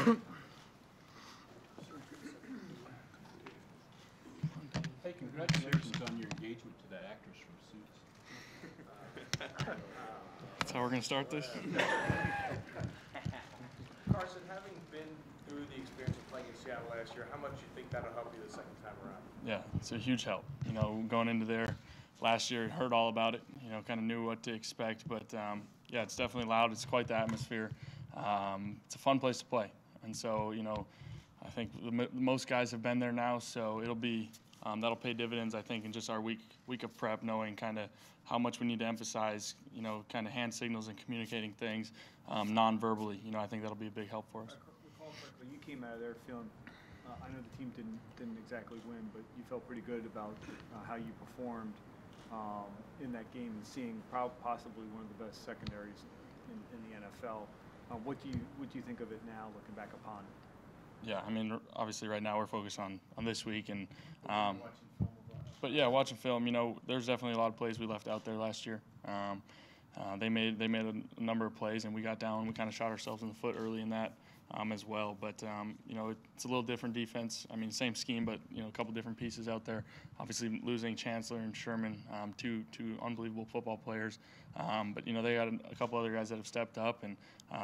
Hey, congratulations on your engagement to that actress from Suits. That's how we're going to start this? Carson, having been through the experience of playing in Seattle last year, how much do you think that'll help you the second time around? Yeah, it's a huge help. You know, going into there last year, heard all about it, you know, kind of knew what to expect. But, yeah, it's definitely loud. It's quite the atmosphere. It's a fun place to play. And so, you know, I think most guys have been there now, so it'll be that'll pay dividends, I think, in just our week of prep, knowing kind of how much we need to emphasize, you know, kind of hand signals and communicating things non-verbally. You know, I think that'll be a big help for us. Recall correctly, you came out of there feeling, I know the team didn't exactly win, but you felt pretty good about how you performed in that game and seeing possibly one of the best secondaries in the NFL. What do you think of it now, looking back upon it? Yeah, I mean, obviously right now we're focused on this week, and but yeah, watching film, you know, there's definitely a lot of plays we left out there last year. They made a number of plays, and we got down. We kind of shot ourselves in the foot early in that as well. But you know, it's a little different defense. I mean, same scheme, but you know, a couple different pieces out there. Obviously, losing Chancellor and Sherman, two unbelievable football players. But you know, they got a couple other guys that have stepped up, and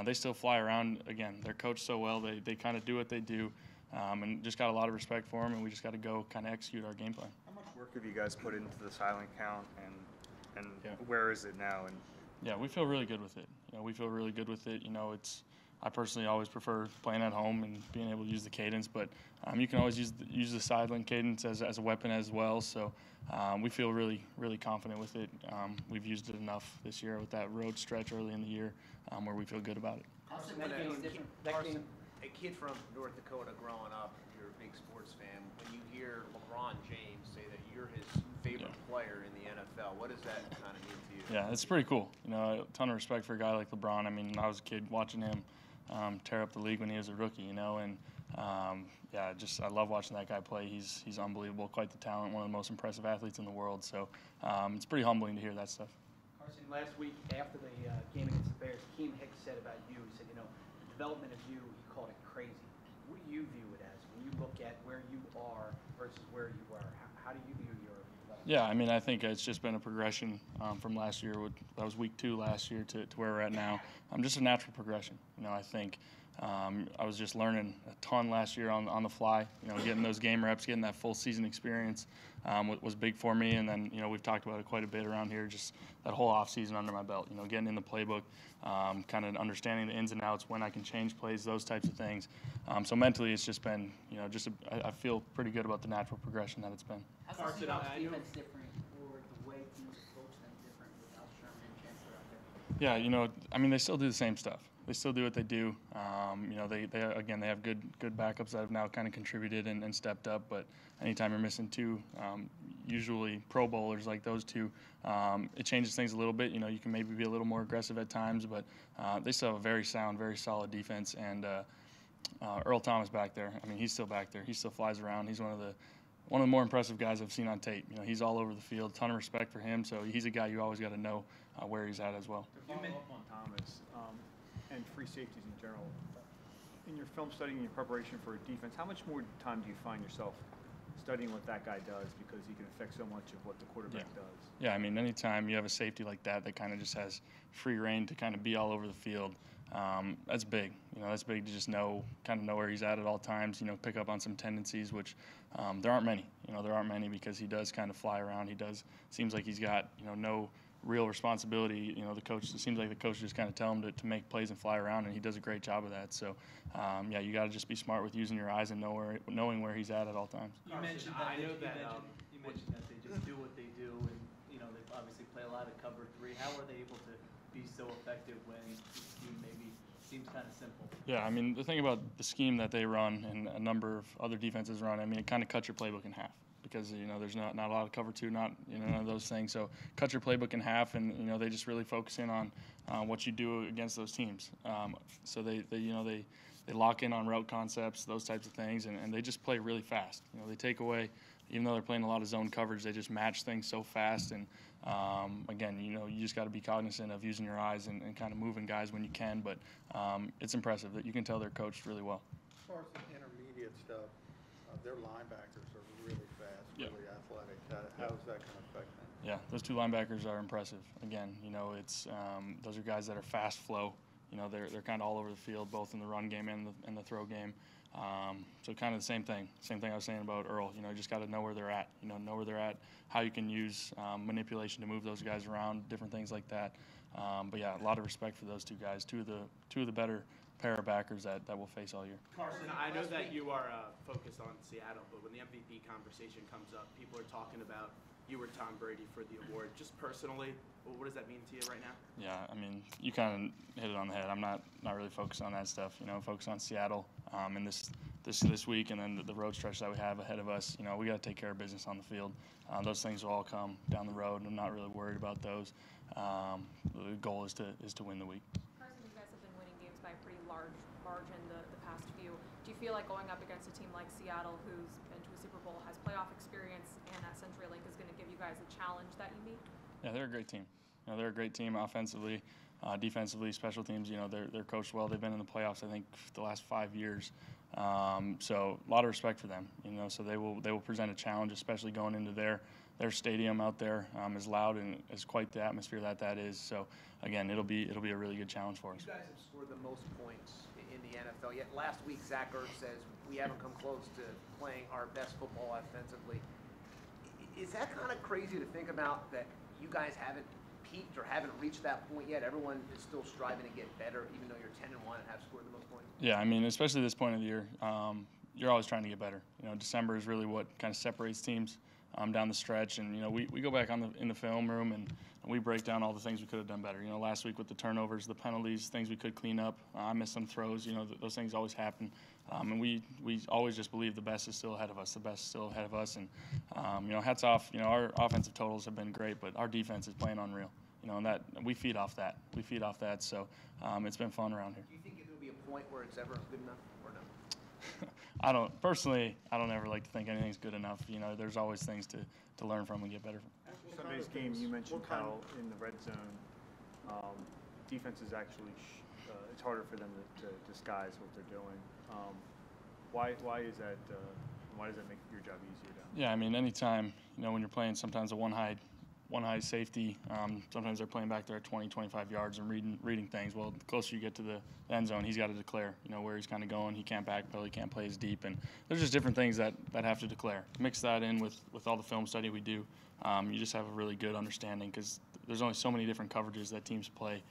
they still fly around. Again, they're coached so well. They kind of do what they do, and just got a lot of respect for them. And we just got to go kind of execute our game plan. How much work have you guys put into the silent count, and yeah. Where is it now? And yeah, we feel really good with it. You know, we feel really good with it. You know, I personally always prefer playing at home and being able to use the cadence, but you can always use the silent cadence as a weapon as well. So we feel really confident with it. We've used it enough this year with that road stretch early in the year where we feel good about it. Carson, a kid from North Dakota growing up, you're a big sports fan. When you hear LeBron James say that you're his favorite player in the NFL, what does that kind of mean to you? Yeah, it's pretty cool. You know, a ton of respect for a guy like LeBron. I mean, when I was a kid watching him tear up the league when he was a rookie, you know, and yeah, I love watching that guy play. He's unbelievable, quite the talent, one of the most impressive athletes in the world. So it's pretty humbling to hear that stuff. Carson, last week after the game against the Bears, Keem Hicks said about you, he said, you know, the development of you, he called it crazy. What do you view it as when you look at where you are versus where you were? How do you view your development? Yeah, I mean, I think it's just been a progression from last year. That was week 2 last year to where we're at now. Just a natural progression. You know, I think I was just learning a ton last year on the fly. You know, getting those game reps, getting that full season experience was big for me. And then, you know, we've talked about it quite a bit around here, just that whole off season under my belt. You know, getting in the playbook, kind of understanding the ins and outs, when I can change plays, those types of things. So mentally, it's just been, you know, I feel pretty good about the natural progression that it's been. How's the Seahawks defense different, or the way teams approach them different without Sherman and Chancellor out there? Yeah, you know, I mean, they still do the same stuff. They still do what they do. You know, they have good backups that have now kind of contributed and stepped up. But anytime you're missing 2, usually Pro Bowlers like those 2, it changes things a little bit. You know, you can maybe be a little more aggressive at times, but they still have a very sound, very solid defense. And Earl Thomas back there, I mean, he's still back there. He still flies around. He's one of the more impressive guys I've seen on tape. You know, he's all over the field. Ton of respect for him. So he's a guy you always got to know where he's at as well. To follow up on Thomas and free safeties in general, in your film study and your preparation for a defense, how much more time do you find yourself studying what that guy does, because he can affect so much of what the quarterback does? Yeah, I mean, anytime you have a safety like that kind of just has free reign to kind of be all over the field, that's big. You know, that's big to just kind of know where he's at all times. You know, pick up on some tendencies, which there aren't many. You know, there aren't many, because he does kind of fly around. Seems like he's got, you know, no real responsibility. You know, it seems like the coach just kind of tell him to make plays and fly around, and he does a great job of that. So, yeah, you got to just be smart with using your eyes and knowing where he's at all times. You mentioned that they just do what they do, and you know, they obviously play a lot of cover 3. How are they able to be so effective when the scheme maybe seems kind of simple? Yeah, I mean, the thing about the scheme that they run and a number of other defenses run, I mean, it kind of cuts your playbook in half, because, you know, there's not a lot of cover 2, none of those things. So cut your playbook in half, and, you know, they just really focus in on what you do against those teams. So they lock in on route concepts, those types of things, and they just play really fast. You know, they take away even though they're playing a lot of zone coverage, they just match things so fast. And again, you just got to be cognizant of using your eyes and kind of moving guys when you can. But it's impressive that you can tell they're coached really well. As far as the intermediate stuff, their linebackers are really fast, really athletic. How is that going to affect them? Yeah, those 2 linebackers are impressive. Again, it's those are guys that are fast flow. They're kind of all over the field, both in the run game and the throw game. So kind of the same thing I was saying about Earl. You just got to know where they're at. Know where they're at, how you can use manipulation to move those guys around, different things like that. But yeah, a lot of respect for those 2 guys. Two of the better pair of backers that we'll face all year. Carson, I know that you are focused on Seattle, but when the MVP conversation comes up, people are talking about you or Tom Brady for the award. Just personally, what does that mean to you right now? Yeah, I mean, you kind of hit it on the head. I'm not really focused on that stuff. Focused on Seattle and this week, and then the road stretch that we have ahead of us. We got to take care of business on the field. Those things will all come down the road. I'm not really worried about those. The goal is to win the week. Carson, you guys have been winning games by a pretty large margin the past few. Do you feel like going up against a team like Seattle, who's been to a Super Bowl, has playoff experience, and that CenturyLink is going to give you guys a challenge that you need? Yeah, they're a great team. They're a great team offensively, defensively, special teams. They're coached well. They've been in the playoffs, I think, the last 5 years. So a lot of respect for them. So they will present a challenge, especially going into their stadium out there is loud and is quite the atmosphere that is. So again, it'll be a really good challenge for us. You guys have scored the most points in the NFL. Yet last week, Zach Ertz says we haven't come close to playing our best football offensively. Is that kind of crazy to think about, that you guys haven't peaked or haven't reached that point yet? Everyone is still striving to get better, even though you're 10-1 and have scored the most points. Yeah, I mean, especially this point of the year, you're always trying to get better. December is really what kind of separates teams down the stretch, and we go back in the film room and we break down all the things we could have done better. Last week with the turnovers, the penalties, things we could clean up. I missed some throws. Those things always happen, and we always just believe the best is still ahead of us. The best is still ahead of us, and hats off. Our offensive totals have been great, but our defense is playing unreal. And that we feed off that. So it's been fun around here. Do you think there will be a point where it's ever good enough, or no? I don't ever like to think anything's good enough. There's always things to learn from and get better from. Sunday's game, you mentioned how in the red zone, defense is actually it's harder for them to disguise what they're doing. Why is that? Why does that make your job easier? Yeah, I mean, anytime when you're playing, sometimes a one high safety, sometimes they're playing back there at 20, 25 yards and reading things. Well, the closer you get to the end zone, he's got to declare, where he's kind of going. He can't backpedal, he can't play as deep, and there's just different things that have to declare. Mix that in with all the film study we do. You just have a really good understanding, because there's only so many different coverages that teams play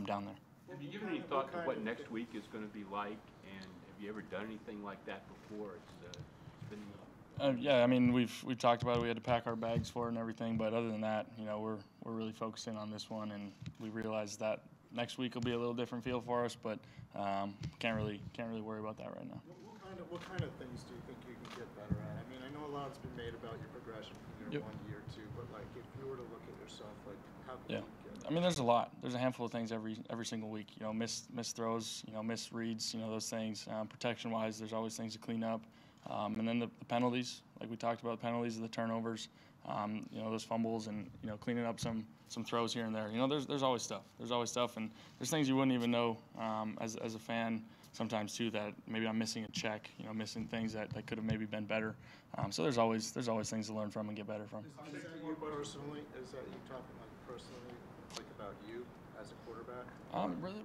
down there. Have you given any thought to what next week is going to be like, and have you ever done anything like that before? It's been yeah, I mean, we've talked about it. We had to pack our bags for it and everything, but other than that, we're really focusing on this one, and we realize that next week will be a little different feel for us, but can't really worry about that right now. What kind of things do you think you can get better at? I mean, I know a lot's been made about your progression from year 1 to year 2, but if you were to look at yourself, how can you get? I mean, there's a lot. There's a handful of things every single week. Missed throws, missed reads, those things. Protection-wise, there's always things to clean up. And then the penalties, like we talked about, the penalties and the turnovers, those fumbles, and cleaning up some throws here and there. There's always stuff. And there's things you wouldn't even know as a fan sometimes too, that maybe I'm missing a check. Missing things that could have maybe been better. So there's always things to learn from and get better from. Is that you personally? Is that you talking personally, about you as a quarterback?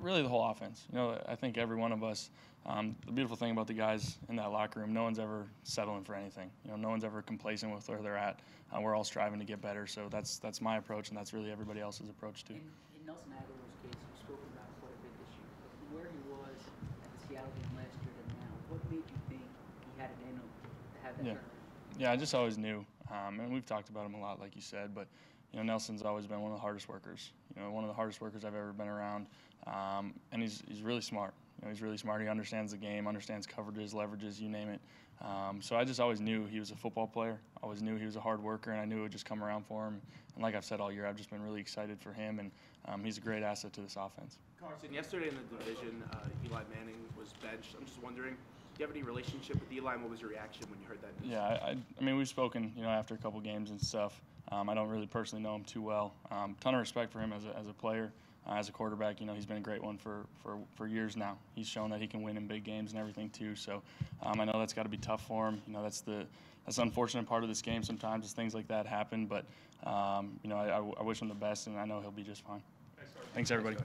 Really the whole offense. I think every one of us. The beautiful thing about the guys in that locker room, no one's ever settling for anything. No one's ever complacent with where they're at. We're all striving to get better. So that's my approach, and that's really everybody else's approach too. In Nelson Aguilar's case, you've spoken about quite a bit this year. But from where he was at the Seattle game last year to now, what made you think he had it in him to have that turnaround? Yeah, I just always knew, and we've talked about him a lot, like you said. But Nelson's always been one of the hardest workers. One of the hardest workers I've ever been around, and he's really smart. He's really smart. He understands the game, understands coverages, leverages, you name it. So I just always knew he was a football player. I always knew he was a hard worker, and I knew it would just come around for him. And like I've said all year, I've just been really excited for him, and he's a great asset to this offense. Carson, yesterday in the division, Eli Manning was benched. I'm just wondering, Do you have any relationship with Eli, and what was your reaction when you heard that news? Yeah, I mean, we've spoken, after a couple games and stuff. I don't really personally know him too well. Ton of respect for him as a player, as a quarterback. He's been a great one for years now. He's shown that he can win in big games and everything too. So I know that's got to be tough for him. That's the unfortunate part of this game sometimes is things like that happen. But I wish him the best, and I know he'll be just fine. Thanks everybody.